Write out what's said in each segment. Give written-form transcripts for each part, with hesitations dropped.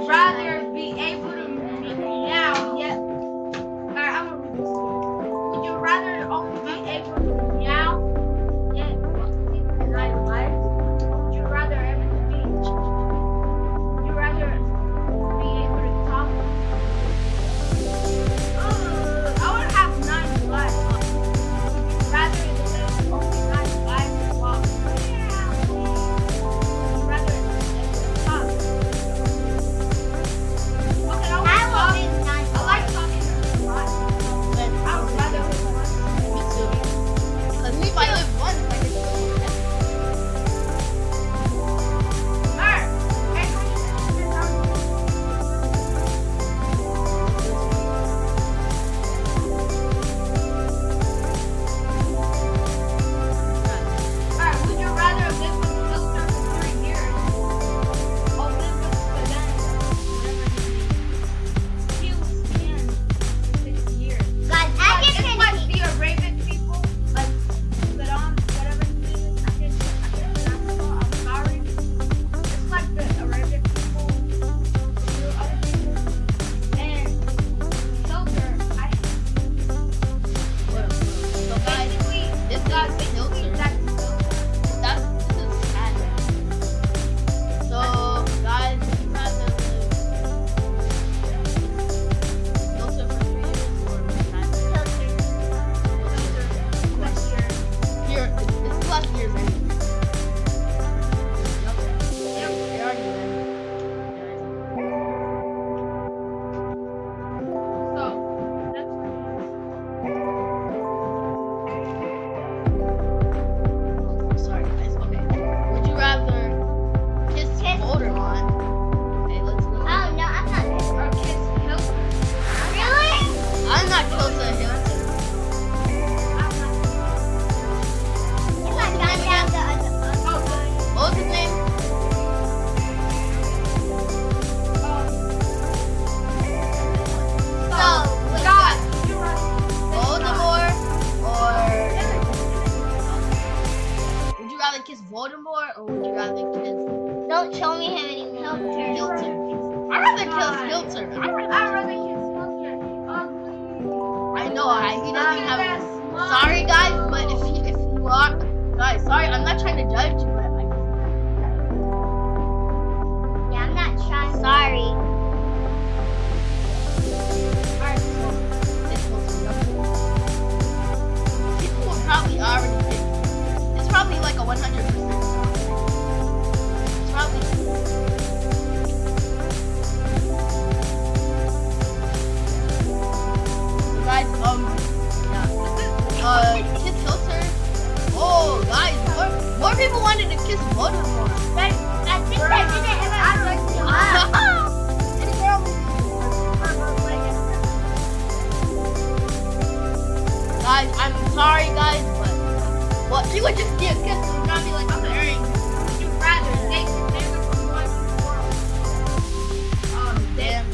rather be able to meow yet? Alright, I'm gonna read this. Would you rather only be able to meow yet sleep a night life? Would you rather be able to talk? I would have 9 lives. Would you rather live only 9 lives while meow? Would you rather talk? Okay, I like talking a lot. But I would rather live one. Me too. Cause me, if I live one, if I get to live Alright. Alright, would you rather live with filter for 3 years or live with Sedan? He'll stand 6 years. Guys, It's like the Arabic people, like Saddam, whatever his name is. I can't pronounce it. I'm sorry. It's like the Arabic people, the other people, and filter. So guys, Basically, this guys, is basically filter. that's the filter. this is sad. So guys, would you rather live filter for 3 years or time? Here, it's less years anyway. Yep. They already live. So, that's what Sorry guys, okay. Would you rather kiss Voldemort? Okay, let's look. Oh no, I'm not there. it is. Or kiss filter. Really? I'm not close to him. If I got down the other What was his name? So, God, you're right. Voldemort or would you rather kiss Voldemort or would you rather kiss don't show me him anymore. Skilter? I'd rather kill Skilter. I'd rather kiss filter. Ugly. I know he doesn't have. That's smart. Sorry guys, but if you are guys, sorry, I'm not trying to judge you, but Yeah, I'm not trying. Sorry. people will probably already pick. It's probably like a 100%. It's probably. So guys, kiss Hilter. Oh, guys, more people wanted to kiss Voldemort. I think I did it and I looked him up. Any girl Guys, I'm sorry, guys, but what she would just get kissed and not be like staring. Would you rather date the nigga from one Damn.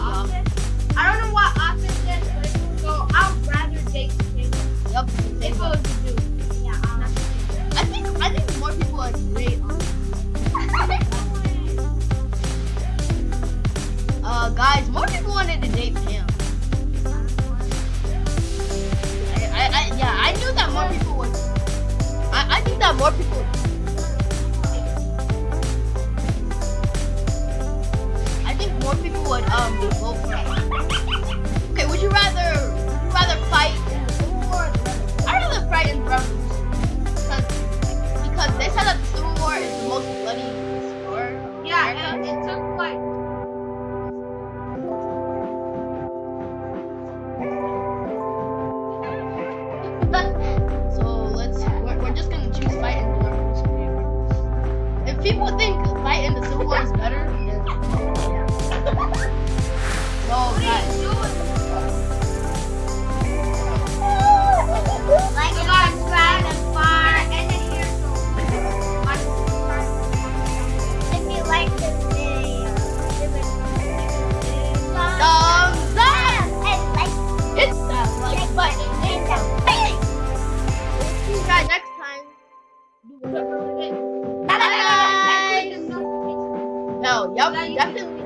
office? I don't know what office is, but if you go, I'd rather date the nigga. Yep. If Same it was a dude. Yeah, I'm not I think more people would agree on. Guys, more people wanted to date Pam. I knew that more people would. I think that more people would. I think more people would vote for him. Okay, would you rather fight in the Civil War? I'd rather fight in the Revolution because they said that the Civil War is the most bloody war. Yeah, and it took like. So we're just gonna choose fight in the Revolution. If people think fight in the Civil War is better, then yeah. So guys, Like So it guys, was right and far. and then here's If you like this video, give it thumbs up. and like Hit that like button. and the bang. See you guys next time. Do whatever we get. Bye bye. No. Yup, That you- definitely